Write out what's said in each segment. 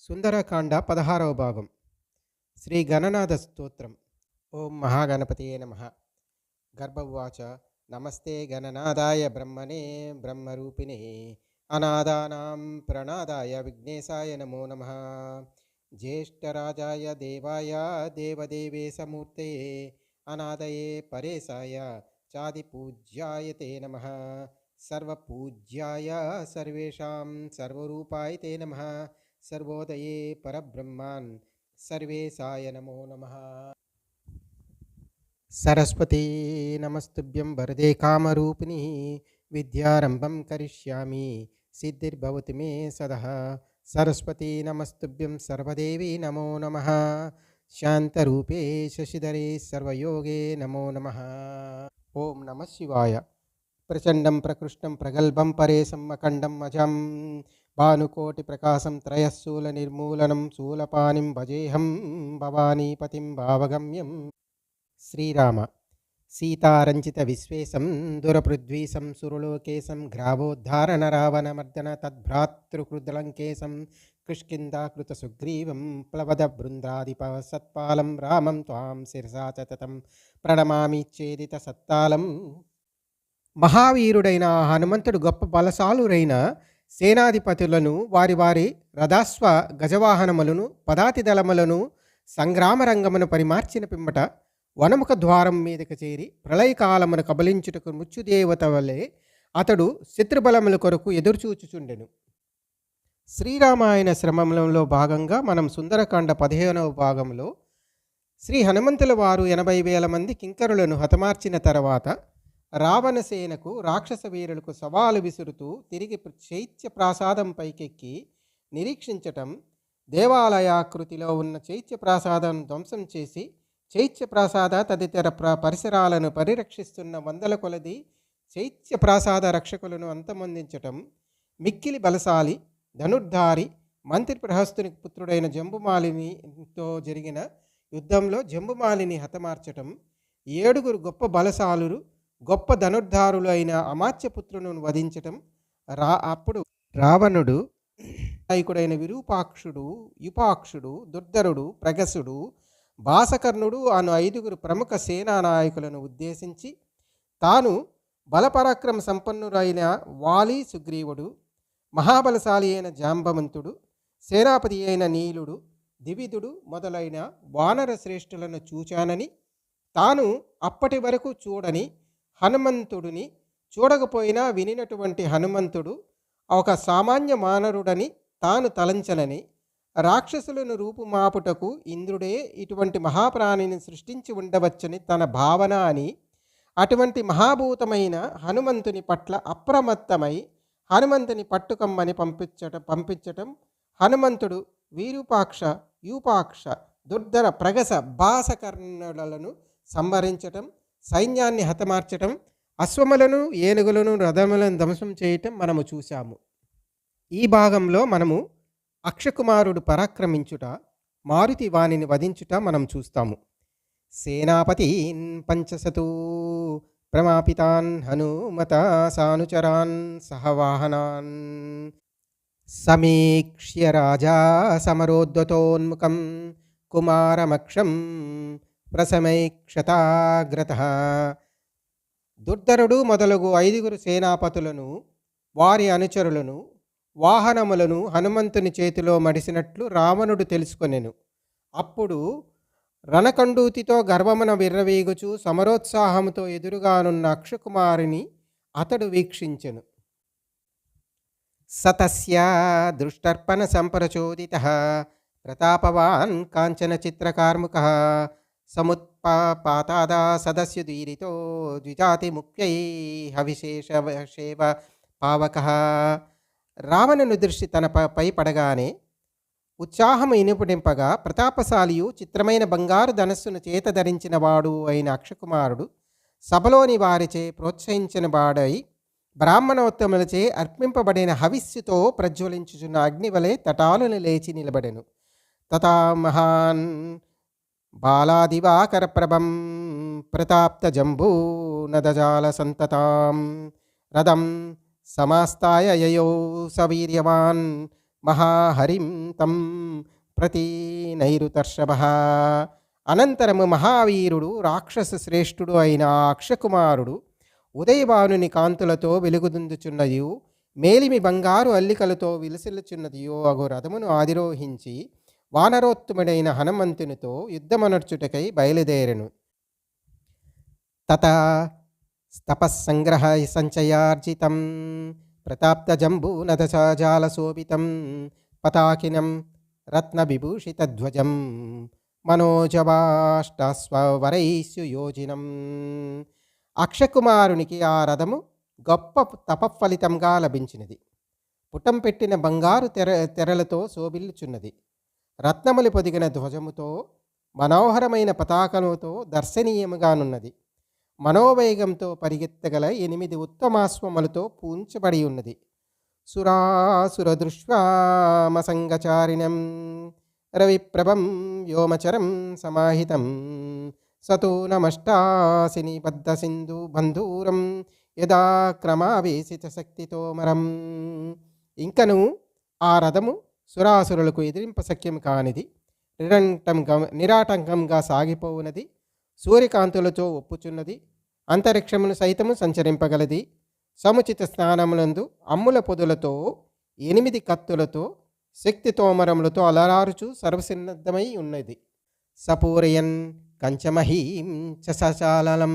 సుందరకాండ 16వ భాగం. శ్రీ గణనాథ స్తోత్రం. ఓం మహాగణపతియే నమః. గర్భ ఉవాచ నమస్తే గణనాథాయ బ్రహ్మణే బ్రహ్మరూపిణే అనాదానాం ప్రణాదాయ విఘ్నేశాయ నమో నమః. జ్యేష్ఠరాజాయ దేవాయ దేవదేవేశమూర్తయే అనాదయే పరేశాయ చాదిపూజ్యాయ తే నమః. సర్వపూజ్యాయ సర్వేషాం సర్వరూపాయ తే నమః. సర్వోదయే పరబ్రహ్మాన్ సర్వేశాయ నమో నమః. సరస్వతీ నమస్తుభ్యం వరదే కామరూపిణి విద్యారంభం కరిష్యామి సిద్ధిర్భవతి మే సదః. సరస్వతీ నమస్తుభ్యం సర్వదేవి నమో నమః. శాంతరూపే శశిధరే సర్వయోగే నమో నమః. ఓం నమః శివాయ. ప్రచండం ప్రకృష్టం ప్రగల్భం పరేశం అఖండం అజం భానుకోటి ప్రకాశం త్రయశూల నిర్మూలనం శూలపాణిం భజేహం భవానీపతిం భావగమ్యం. శ్రీరామ. సీతారంచిత విశ్వేశం దురపృథ్వీశం సురలోకేశం గ్రావోద్ధారణ రావణమర్దన తద్భ్రాతృకృదలంకేశం కృష్కిందాకృత సుగ్రీవం ప్లవద బృందాధిప సత్పాలం రామం త్వాం శిరసా చతతం ప్రణమామి ఛేదిత సత్తాలం. మహావీరుడైన హనుమంతుడు గొప్ప బలశాలురైన సేనాధిపతులను వారి వారి రథాశ్వ గజవాహనములను పదాతి దళములను సంగ్రామ రంగమును పరిమార్చిన పిమ్మట వనముఖ ద్వారం మీదకి చేరి ప్రళయకాలమును కబలించుటకు మృత్యుదేవత వలె అతడు శత్రుబలముల కొరకు ఎదురుచూచుచుండెను. శ్రీరామాయణ శ్రమంలో భాగంగా మనం సుందరకాండ 15వ భాగంలో శ్రీ హనుమంతుల వారు 80,000 మంది కింకరులను హతమార్చిన తర్వాత రావణసేనకు రాక్షస వీరులకు సవాలు విసురుతూ తిరిగి చైత్య ప్రాసాదం పైకెక్కి నిరీక్షించటం, దేవాలయాకృతిలో ఉన్న చైత్య ప్రాసాదం ధ్వంసం చేసి చైత్య ప్రాసాద తదితర పరిసరాలను పరిరక్షిస్తున్న వందల కొలది చైత్య ప్రాసాద రక్షకులను అంతమొందించటం, మిక్కిలి బలశాలి ధనుర్ధారి మంత్రి ప్రహస్తుని పుత్రుడైన జంబుమాలినితో జరిగిన యుద్ధంలో జంబుమాలిని హతమార్చటం, 7 గొప్ప బలశాలురు గొప్ప ధనుర్ధారులు అయిన అమాత్యపుత్రులను వధించటం, అప్పుడు రావణుడు నాయకుడైన విరూపాక్షుడు, యుపాక్షుడు, దుర్ధరుడు, ప్రగసుడు, భాసకర్ణుడు అను 5 ప్రముఖ సేనా నాయకులను ఉద్దేశించి తాను బలపరాక్రమ సంపన్నుడైన వాలి సుగ్రీవుడు, మహాబలశాలి అయిన జాంబవంతుడు, సేనాపతి అయిన నీలుడు, దివిదుడు మొదలైన వానర శ్రేష్ఠులను చూచానని, తాను అప్పటి వరకు చూడని హనుమంతుడిని చూడకపోయినా వినినటువంటి హనుమంతుడు ఒక సామాన్య మానరుడని తాను తలంచనని, రాక్షసులను రూపుమాపుటకు ఇంద్రుడే ఇటువంటి మహాప్రాణిని సృష్టించి ఉండవచ్చని తన భావన అని, అటువంటి మహాభూతమైన హనుమంతుని పట్ల అప్రమత్తమై హనుమంతుని పట్టుకమ్మని పంపించటం హనుమంతుడు వీరూపాక్ష, యూపాక్ష, దుర్ధర, ప్రగస, భాసకర్ణులను సంహరించటం, సైన్యాన్ని హతమార్చటం, అశ్వములను ఏనుగులను రథములను ధ్వంసం చేయటం మనము చూశాము. ఈ భాగంలో మనము అక్షకుమారుడు పరాక్రమించుట, మారుతి వాణిని వధించుట మనం చూస్తాము. సేనాపతీన్ పంచసతూ ప్రమాపితాన్ హనుమత సానుచరాన్ సహవాహనాన్ సమీక్ష్య రాజా సమరోద్ధతోన్ముఖం కుమారమక్షం ప్రసమైక్షతాగ్రతః. దుర్ధరుడు మొదలగు 5 సేనాపతులను వారి అనుచరులను వాహనములను హనుమంతుని చేతిలో మడిసినట్లు రావణుడు తెలుసుకొనెను. అప్పుడు రణకండూతితో గర్వమున విర్రవీగుచు సమరోత్సాహముతో ఎదురుగానున్న అక్షకుమారిని అతడు వీక్షించెను. సతస్య దృష్టర్పణ సంప్రచోదితః ప్రతాపవాన్ కాంచన చిత్రకార్ముకః సముత్పాతాదా సదస్యుదీరితో ద్విజాతి ముఖ్యై హవిశేషేవ పావకః. రావణుని దృష్టి తనపై పడగానే ఉత్సాహము ఇనుపుడింపగా ప్రతాపశాలియు చిత్రమైన బంగారు ధనస్సును చేత ధరించిన వాడు అయిన అక్షకుమారుడు సభలోని వారిచే ప్రోత్సహించిన వాడై బ్రాహ్మణోత్తములచే అర్పింపబడిన హవిస్సుతో ప్రజ్వలించుచున్న అగ్నివలే తటాలును లేచి నిలబడెను. తథా మహాన్ బాలాదివాకర ప్రభం ప్రతాప్త జంబూ నదజాల సంతతాం రథం సమాస్తాయ యయౌ సవీర్యవాన్ మహాహరిం తం ప్రతి నైరుతర్షభ. అనంతరము మహావీరుడు రాక్షస శ్రేష్ఠుడు అయిన అక్షకుమారుడు ఉదయభానుని కాంతులతో వెలుగుదుందుచున్నదియు మేలిమి బంగారు అల్లికలతో విలసిల్లుచున్నదియో అగు రథమును ఆధిరోహించి వానరోత్తముడైన హనుమంతునితో యుద్ధమనర్చుటకై బయలుదేరెను. తత తపస్సంగ్రహ సంచయార్జితం ప్రతాప్తజంబూనదజాలశోభితం పతాకినం రత్నవిభూషితధ్వజం మనోజవాష్టాశ్వవరైస్యుయోజినం. అక్షకుమారునికి ఆ రథము గొప్ప తపఫలితంగా లభించినది. పుటం పెట్టిన బంగారు తెరలతో శోభిల్లుచున్నది. రత్నములు పొదిగిన ధ్వజముతో మనోహరమైన పతాకముతో దర్శనీయముగానున్నది. మనోవేగంతో పరిగెత్తగల 8 ఉత్తమాశ్వములతో పూంచబడి ఉన్నది. సురాసురదృష్వామసంగచారిణం రవిప్రభం వ్యోమచరం సమాహితం సతో నమష్టాసిని బద్ధ సింధు బంధూరం యదా క్రమావేశిత శక్తితోమరం. ఇంకను ఆ రథము సురాసురులకు ఎదిరింప శక్యం కానిది, నిరాటంకంగా సాగిపోవునది, సూర్యకాంతులతో ఒప్పుచున్నది, అంతరిక్షమును సైతము సంచరింపగలది. సముచిత స్నానములందు అమ్ముల పొదులతో 8 కత్తులతో శక్తి తోమరములతో అలరారుచు సర్వసిద్ధమై ఉన్నది. సపూరయన్ కంచమహీం చసాలం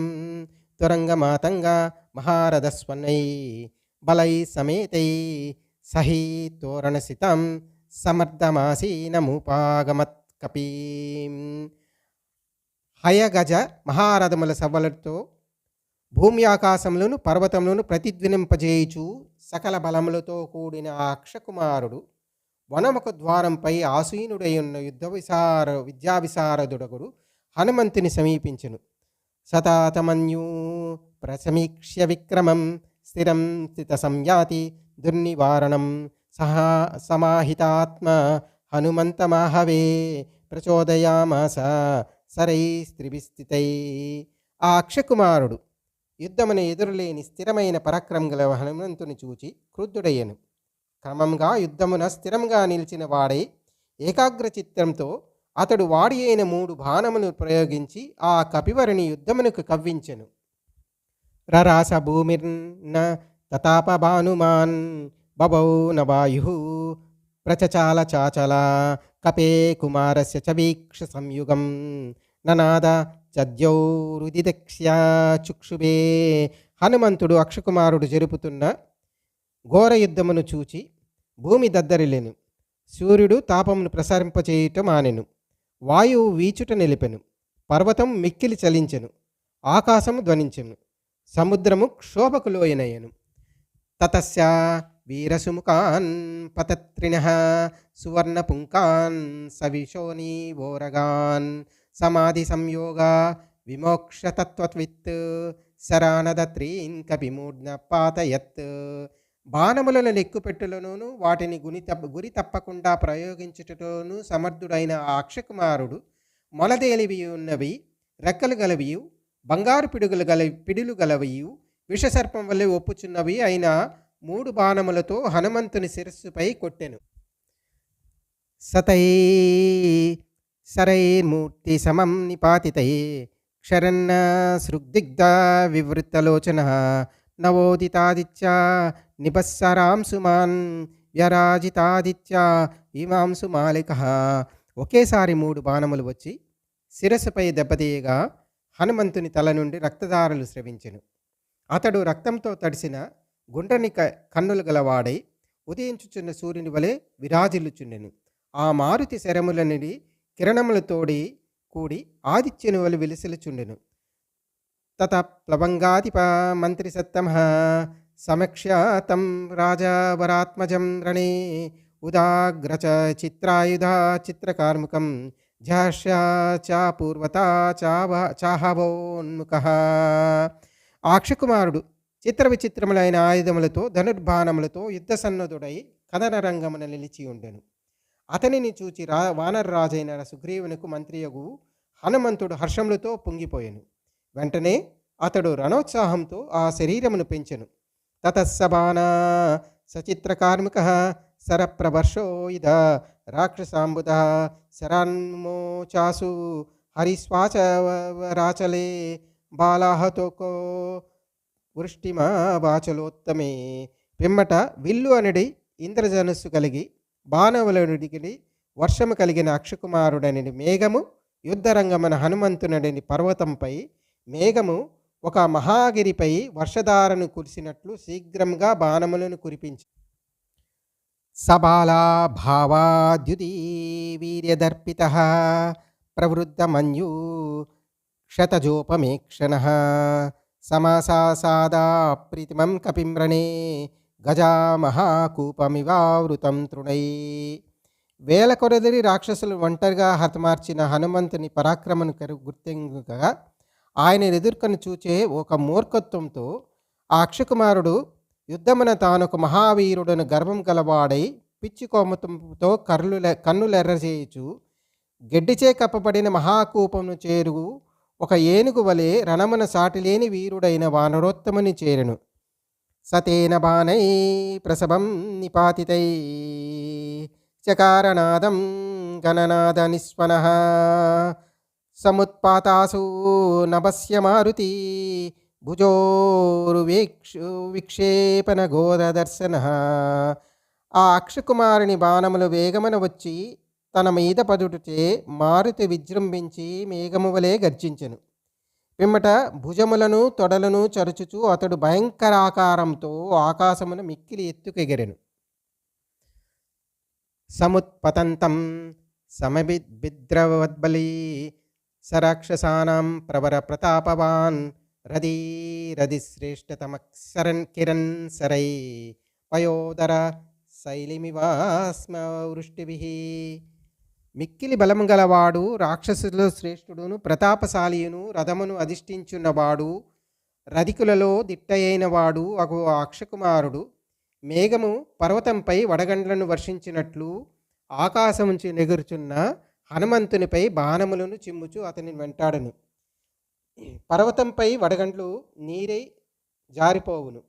తురంగమాతంగ మహారథస్వన్నై బలై సమేతై సహీ తోరణసితం సమర్థమాసీనముపాగమత్ కపీం. హయగజ మహారథముల సభలతో భూమి ఆకాశములను పర్వతములను ప్రతిధ్వనింపజేయుచు సకల బలములతో కూడిన ఆ అక్షకుమారుడు వనముఖ ద్వారంపై ఆసీనుడై ఉన్న విద్యావిశారదుడగుడు హనుమంతుని సమీపించెను. సతాతమన్యూ ప్రసమీక్ష్య విక్రమం స్థిరం స్థిత సంయాతి దుర్నివారణం సమాహితాత్మ హనుమంతమాహవే ప్రచోదయామాస సరైస్త్రిభిస్థితై. ఆ అక్షకుమారుడు యుద్ధమును ఎదురులేని స్థిరమైన పరాక్రమం గల హనుమంతుని చూచి క్రుద్ధుడయ్యను. క్రమంగా యుద్ధమున స్థిరంగా నిలిచిన వాడై ఏకాగ్ర చిత్రంతో అతడు వాడి అయిన 3 బాణములు ప్రయోగించి ఆ కపివరుని యుద్ధమునకు కవ్వించెను. రరాస భూమిర్న తతాప భానుమాన్ బభౌ నవాయు ప్రచచాల చాచల కపే కుమారస్య చ వీక్ష సంయుగం ననాద చద్యౌరుదిదక్ష్యా చుక్షుభే. హనుమంతుడు అక్షకుమారుడు జరుపుతున్న ఘోర యుద్ధమును చూచి భూమి దద్దరిల్లెను. సూర్యుడు తాపమును ప్రసరింపచేయుట మానెను. వాయువు వీచుట నిలిపెను. పర్వతం మిక్కిలి చలించెను. ఆకాశము ధ్వనించెను. సముద్రము క్షోభకు లోయనయ్యను. తతస్య వీరసుముఖాన్ పతత్రిణః సువర్ణపుంకాన్ సవిశోనీవోరగాన్ సమాధి సంయోగ విమోక్షతత్వత్విత్ శరానదత్రీన్ కపిమూర్ణ పాతయత్. బాణములను లెక్కుపెట్టులలోనూ వాటిని గురి తప్పకుండా ప్రయోగించుటలోనూ సమర్థుడైన ఆ అక్షకుమారుడు మొలదేలివి ఉన్నవి, రెక్కలు గలవియు, బంగారు పిడులు గలవియు, విషసర్పం వల్లే ఒప్పుచున్నవి అయిన 3 బాణములతో హనుమంతుని శిరస్సుపై కొట్టెను. సతై సరైర్మూర్తి సమం నిపాతితై క్షరన్న సృగ్దిగ్ధ వివృత్తలోచన నవోదితాదిత్య నిపస్సరాంసుమాన్ వ్యరాజితాదిత్య ఇమాంసు మాలిక. ఒకేసారి 3 బాణములు వచ్చి శిరస్సుపై దెబ్బతీయగా హనుమంతుని తల నుండి రక్తధారలు స్రవించెను. అతడు రక్తంతో తడిసిన గుండ్రని కన్నులు గలవాడై ఉదయించుచున్న సూర్యుని వలె విరాజిల్లుచుండెను. ఆ మారుతి శరముల నుండి కిరణములతోడి కూడి ఆదిత్యుని వలె విలసిల్లుచుండెను. తత ప్లవంగాధిప మంత్రి సత్తమః సమక్ష్య తం రాజవరాత్మజం రణే ఉదాగ్రచ చిత్రాయుధ చిత్రకార్ముకం ఝాష్య చాపూర్వతా చాహవోన్ముఖ. అక్షకుమారుడు చిత్ర విచిత్రములైన ఆయుధములతో ధనుర్బాణములతో యుద్ధ సన్నద్ధుడై కథన రంగమున నిలిచి ఉండెను. అతనిని చూచి వానరరాజైన సుగ్రీవునకు మంత్రియగు హనుమంతుడు హర్షములతో పొంగిపోయెను. వెంటనే అతడు రణోత్సాహంతో ఆ శరీరమును పెంచెను. తతస్సబాణ సచిత్రకార్మికः శరప్రవర్షో ఇద రాక్షసాంబుధः శరాన్మోచాసు హరిస్వాచరాచలే బాలాహతోకో వృష్టిమా వాచలోత్తమే. పిమ్మట విల్లు అనడి ఇంద్రధనుస్సు కలిగి బాణవులనుడికి వర్షము కలిగిన అక్షకుమారుడని మేఘము యుద్ధరంగమన హనుమంతునడని పర్వతంపై మేఘము ఒక మహాగిరిపై వర్షధారను కురిసినట్లు శీఘ్రంగా బాణములను కురిపించి సబాలా భావాద్యుదీ వీర్యదర్పిత ప్రవృద్ధమన్యూ క్షతజోపమేక్షణ సమాసాదా ప్రీతిమం కపిమ్రణే గజామహాకూపమివావృతం తృణై. వేల కొరదిరి రాక్షసులు ఒంటరిగా హతమార్చిన హనుమంతుని పరాక్రమను గుర్తించగా ఆయన ఎదుర్కొని చూచే ఒక మూర్ఖత్వంతో ఆ అక్షకుమారుడు యుద్ధమున తానొక మహావీరుడను గర్వం గలవాడై పిచ్చి కోమతంతో కన్నులెర్రచేయుచు గడ్డిచే కప్పబడిన మహాకూపమును చేరుగు ఒక ఏనుగు వలె రణమున సాటిలేని వీరుడైన వానరోత్తముని చేరెను. సతేన బాణై ప్రసభం నిపాతితై చకారనాదం గణనాద నిస్వనః సముత్పాతాసు నభస్య మారుతి భుజోరు విక్షేపణ ఘోరదర్శన. ఆ అక్షకుమారుని బాణములు వేగమున వచ్చి తన మీద పదుటచే మారుతి విజృంభించి మేఘము వలె గర్జించెను. పిమ్మట భుజములను తొడలను చరుచుచు అతడు భయంకరాకారంతో ఆకాశమున మిక్కిలి ఎత్తుకెగరెను. సముత్పతంతం సమభిద్రవద్బలి సరాక్షసానాం ప్రవర ప్రతాపవాన్ రది శ్రేష్టతమక్షరన్ కిరణ్ సరై పయోదర శైలిమివాస్మ వృష్టిభిః. మిక్కిలి బలము గలవాడు, రాక్షసులలో శ్రేష్ఠుడును, ప్రతాపశాలియును, రథమును అధిష్ఠించున్నవాడు, రధికులలో దిట్టయైనవాడు అగు అక్షకుమారుడు మేఘము పర్వతంపై వడగండ్లను వర్షించినట్లు ఆకాశముంచి నెగురుచున్న హనుమంతునిపై బాణములను చిమ్ముచు అతని వెంటాడను. పర్వతంపై వడగండ్లు నీరై జారిపోవును.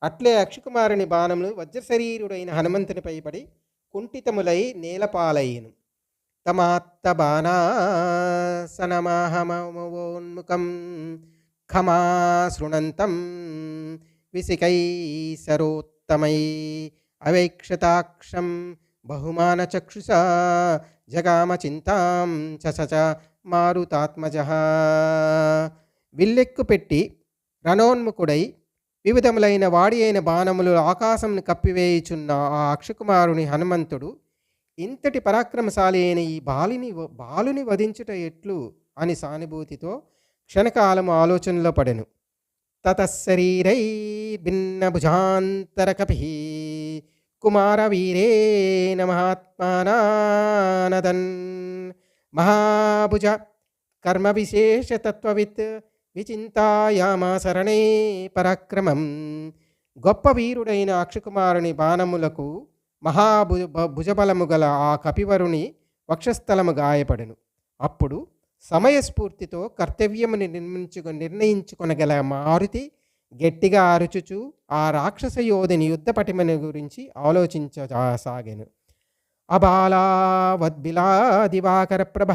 అట్లే అక్షకుమారుని బాణములు వజ్రశరీరుడైన హనుమంతునిపై పడి కుంఠితములై నేలపాలయ్యను. తమాత్త బాణాసనమాహమోన్ముఖం ఖమా శృణంతం విసికై సరోత్తమై అవైక్షతాక్షం బహుమాన చక్షుషా జగామ చింతాం చసచ మారుతాత్మజః. విల్లెక్కు పెట్టి రణోన్ముఖుడై వివిధములైన వాడి అయిన బాణములు ఆకాశంను కప్పివేయుచున్న ఆ అక్షకుమారుని హనుమంతుడు ఇంతటి పరాక్రమశాలి అయిన ఈ బాలుని వధించుట ఎట్లు అని సానుభూతితో క్షణకాలము ఆలోచనలో పడెను. తతశరీరై భిన్న భుజాంతర కపి కుమార వీరేణ మహాత్మానానదన్ మహాభుజ కర్మ విశేష తత్వవిత్ విచింతాయామాసరణే పరాక్రమం. గొప్ప వీరుడైన అక్షకుమారుని బాణములకు భుజబలము గల ఆ కపివరుని వక్షస్థలము గాయపడెను. అప్పుడు సమయస్ఫూర్తితో కర్తవ్యముని నిర్ణయించుకొనగల మారుతి గట్టిగా అరుచుచు ఆ రాక్షస యోధుని యుద్ధ పటిమని గురించి ఆలోచించసాగెను. అబాలావద్బిలా దివాకర ప్రభ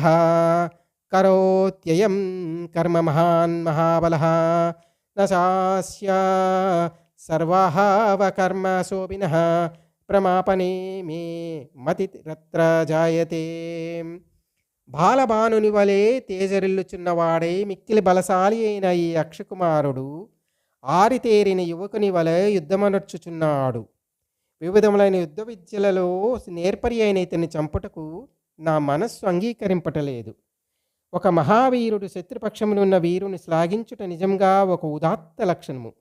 కరోత్యయం కర్మ మహాన్ మహాబలః నశాస్య సర్వాహవకర్మ శోభినః ప్రమాపనే మే మతిరత్ర జాయతే. బాలబానుని వలె తేజరిల్లుచున్నవాడే మిక్కిలి బలశాలి అయిన ఈ అక్షకుమారుడు ఆరితేరిన యువకుని వలె యుద్ధమనర్చుచున్నాడు. వివిధములైన యుద్ధ విద్యలలో నేర్పరి అయిన ఇతన్ని చంపుటకు నా మనస్సు అంగీకరింపటలేదు. ఒక మహావీరుడు శత్రుపక్షమునున్న వీరుని శ్లాఘించుట నిజంగా ఒక ఉదాత్త లక్షణము.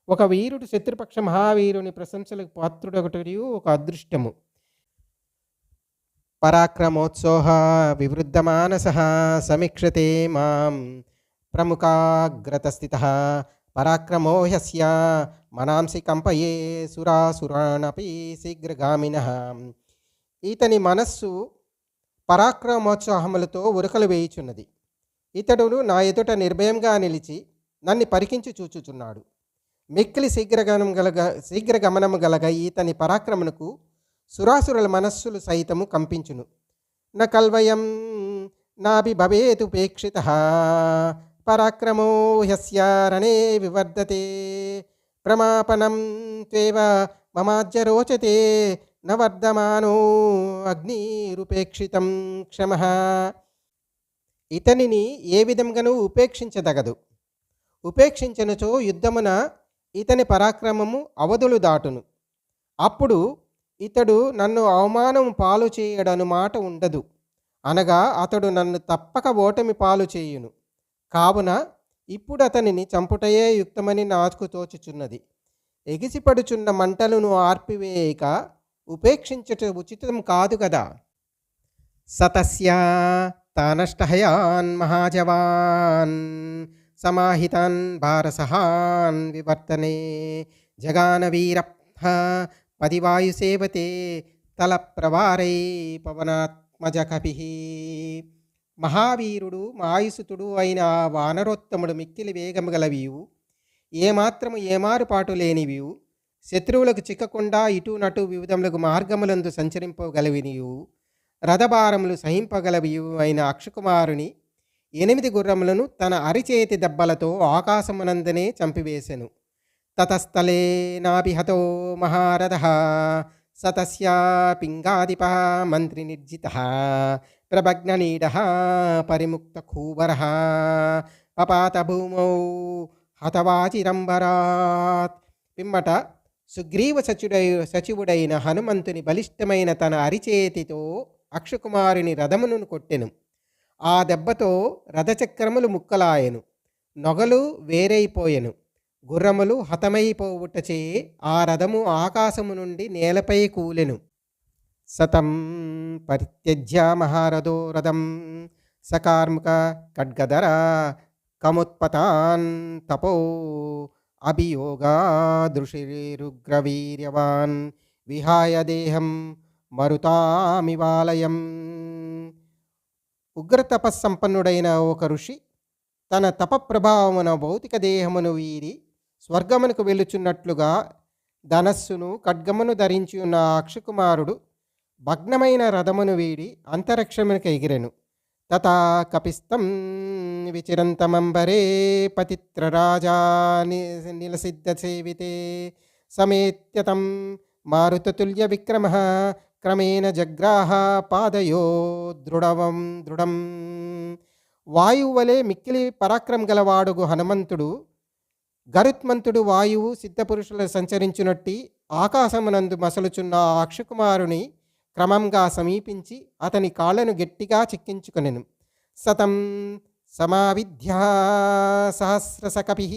ఒక వీరుడు శత్రుపక్ష మహావీరుని ప్రశంసలకు పాత్రుడొకటి ఒక అదృష్టము. పరాక్రమోత్సోహ వివృద్ధమానసః సమీక్షతే మాం ప్రముఖాగ్రతస్థితః పరాక్రమో హ్యస్య మనాంసి కంపయే సురాసురాణపి శీఘ్రగామినః. ఇతని మనస్సు పరాక్రమోత్సాహములతో ఉరకలు వేయుచున్నది. ఇతడును నా ఎదుట నిర్భయంగా నిలిచి నన్ను పరికించి చూచుచున్నాడు. మిక్కిలి శీఘ్రగమనము గలగ ఈతని పరాక్రమణకు సురాసురుల మనస్సులు సైతము కంపించును. న కల్వయం నాభి భవేతుపేక్షిత పరాక్రమో హ్యస్య రణే వివర్ధతే ప్రమాపనం త్వేవ మమాజ్య రోచతే న వర్ధమానో అగ్నిరుపేక్షితం క్షమః. ఇతనిని ఏ విధంగానూ ఉపేక్షించదగదు. ఉపేక్షించినచో యుద్ధమున ఇతని పరాక్రమము అవధులు దాటును. అప్పుడు ఇతడు నన్ను అవమానం పాలు చేయడను మాట ఉండదు. అనగా అతడు నన్ను తప్పక ఓటమి పాలు చేయును. కావున ఇప్పుడు అతనిని చంపుటయే యుక్తమని నాకు తోచుచున్నది. ఎగిసిపడుచున్న మంటలను ఆర్పివేయక ఉపేక్షించుట ఉచితం కాదు కదా. సతస్య తానష్టహయాన్ మహాజవాన్ సమాహితాన్ భారసహాన్ వివర్తనే జగాన వీరః పదివాయుసేవతే తల ప్రవారై పవనాత్మజ కపిః. మహావీరుడు మాయుసుతుడు అయిన ఆ వానరోత్తముడు మిక్కిలి వేగము గలవియు ఏమాత్రము ఏమారుపాటు లేనివియు శత్రువులకు చిక్కకుండా ఇటు నటు వివిధములకు మార్గములందు సంచరింపగలవినియు రథభారములు సహింపగలవియు అయిన అక్షకుమారుని 8 గుర్రములను తన అరిచేతి దెబ్బలతో ఆకాశమునందనే చంపివేశెను. తతస్థలే నాభిహతో మహారథః సతస్య పింగాధిప మంత్రి నిర్జితః ప్రభగ్ననీడః పరిముక్త ఖూవరః పపాత భూమౌ హతవాచిరంబరాత్. పిమ్మట సుగ్రీవ సచివుడైన హనుమంతుని బలిష్టమైన తన అరిచేతితో అక్షకుమారుని రథమును కొట్టెను. ఆ దెబ్బతో రథచక్రములు ముక్కలాయెను, నొగలు వేరైపోయెను, గుర్రములు హతమైపోవుటచే ఆ రథము ఆకాశము నుండి నేలపై కూలెను. సతం పరిత్యజ్య మహారథో రథం సకార్ముక ఖడ్గధర కముత్పతాన్ తపో అభియోగాదృశిరుగ్రవీర్యవాన్ విహాయ దేహం మరుతామివాలయం. ఉగ్రతపస్సంపన్నుడైన ఒక ఋషి తన తపప్రభావమున భౌతిక దేహమును వీడి స్వర్గమునకు వెళ్ళుచున్నట్లుగా ధనస్సును ఖడ్గమును ధరించి ఉన్న అక్షకుమారుడు భగ్నమైన రథమును వీడి అంతరిక్షమునకు ఎగిరెను. తథా కపిస్తం విచిరంతమంబరే పతిత్రరాజా నిలసిద్ధ సేవితే సమేత్యతం మారుతతుల్య విక్రమః క్రమేణ జగ్రాహ పాదయో దృఢం. వాయువు వలె మిక్కిలి పరాక్రమం గలవాడుగు హనుమంతుడు గరుత్మంతుడు వాయువు సిద్ధపురుషులు సంచరించునట్టి ఆకాశమునందు మసలుచున్న ఆ అక్షకుమారుని క్రమంగా సమీపించి అతని కాళ్లను గట్టిగా చిక్కించుకొనెను. సతం సమావిధ్య సహస్రసకపిః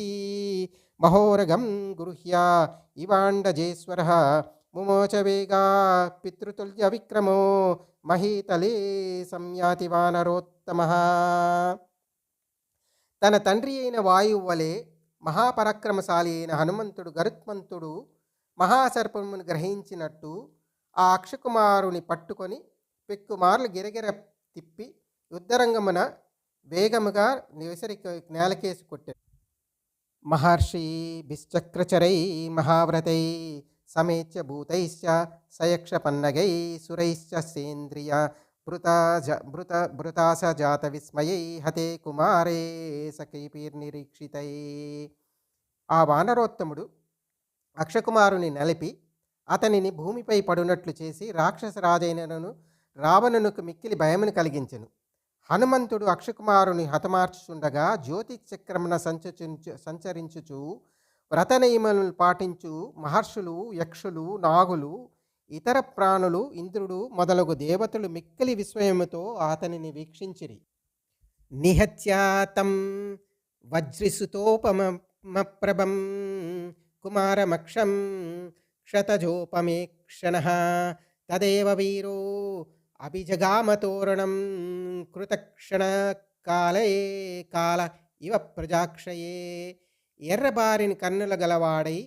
మహోరగం గృహ్య ఇవాండజేశ్వరః ముమోచ వేగా పితృతుల్య విక్రమో మహీతలే సంయాతి వానరోత్తమః. తన తండ్రి అయిన వాయువు వలె మహాపరాక్రమశాలి అయిన హనుమంతుడు గరుత్మంతుడు మహాసర్పమును గ్రహించినట్టు ఆ అక్షకుమారుని పట్టుకొని పెక్కుమార్లు గిరగిర తిప్పి యుద్ధరంగమున వేగముగా నేలకేసి కొట్టాడు. మహర్షి బిశ్చక్రచరై మహావ్రతై సమేత్య భూతైశ్చ సయక్ష పన్నగై సురైశ్చ సేంద్రియ భృతాస జాత విస్మయై హతే కుమారే సకైపీర్నిరీక్షితై. ఆ వానరోత్తముడు అక్షకుమారుని నలిపి అతనిని భూమిపై పడునట్లు చేసి రాక్షస రాజైనను రావణునకు మిక్కిలి భయమును కలిగించెను. హనుమంతుడు అక్షకుమారుని హతమార్చుచుండగా జ్యోతి చక్రమున సంచరించుచు వ్రతనియమములు పాటించు మహర్షులు, యక్షులు, నాగులు, ఇతర ప్రాణులు, ఇంద్రుడు మొదలగు దేవతలు మిక్కిలి విస్మయముతో అతనిని వీక్షించిరి. నిహత్యాతం వజ్రిసుతోపమప్రభం కుమారమక్షం క్షతజోపమేక్షణః తదేవ వీరో అభిజగామతోరణం కృతక్షణ కాల ఇవ ప్రజాక్షయే. ఎర్రబారిని కన్నుల గలవాడై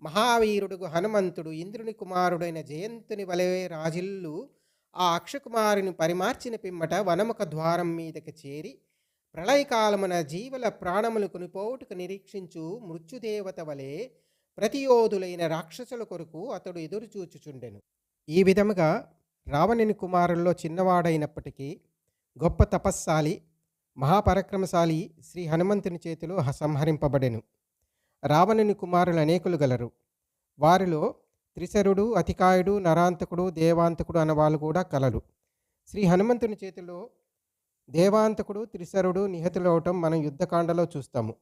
మహావీరుడు హనుమంతుడు ఇంద్రుని కుమారుడైన జయంతుని వలె రాజిల్లు ఆ అక్షకుమారుని పరిమార్చిన పిమ్మట వనముఖ ద్వారం మీదకి చేరి ప్రళయకాలమున జీవుల ప్రాణములు కొనిపోవుటకు నిరీక్షించు మృత్యుదేవత వలె ప్రతియోధులైన రాక్షసుల కొరకు అతడు ఎదురుచూచుచుండెను. ఈ విధముగా రావణుని కుమారుల్లో చిన్నవాడైనప్పటికీ గొప్ప తపస్శాలి, మహాపరాక్రమశాలి శ్రీ హనుమంతుని చేతిలో సంహరింపబడెను. రావణుని కుమారులు అనేకులు గలరు. వారిలో త్రిశరుడు, అతికాయుడు, నరాంతకుడు, దేవాంతకుడు అన్నవాళ్ళు కూడా కలరు. శ్రీ హనుమంతుని చేతిలో దేవాంతకుడు, త్రిశరుడు నిహతులవటం మనం యుద్ధకాండలో చూస్తాము.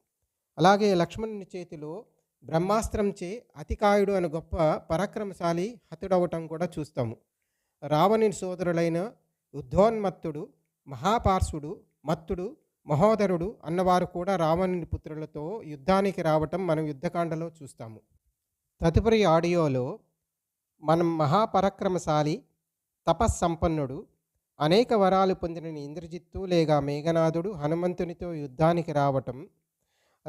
అలాగే లక్ష్మణుని చేతిలో బ్రహ్మాస్త్రంచే అతికాయుడు అనే గొప్ప పరాక్రమశాలి హతుడవటం కూడా చూస్తాము. రావణుని సోదరులైన యుద్ధోన్మత్తుడు, మహాపార్శ్వుడు, మత్తుడు, మహోదరుడు అన్నవారు కూడా రావణుని పుత్రులతో యుద్ధానికి రావటం మనం యుద్ధకాండలో చూస్తాము. తదుపరి ఆడియోలో మనం మహాపరాక్రమశాలి, తపస్సంపన్నుడు, అనేక వరాలు పొందిన ఇంద్రజిత్తు లేక మేఘనాథుడు హనుమంతునితో యుద్ధానికి రావటం,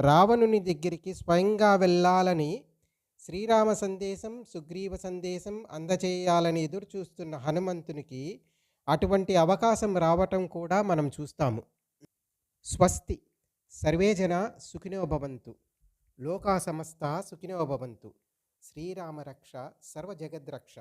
రావణుని దగ్గరికి స్వయంగా వెళ్ళాలని శ్రీరామ సందేశం, సుగ్రీవ సందేశం అందచేయాలని ఎదురు చూస్తున్న హనుమంతునికి అటువంటి అవకాశం రావటం కూడా మనం చూస్తాము. స్వస్తి. సర్వే జన సుఖినో భవంతు. లోకా సమస్త సుఖినో భవంతు. శ్రీరామ రక్ష సర్వ జగద్రక్ష.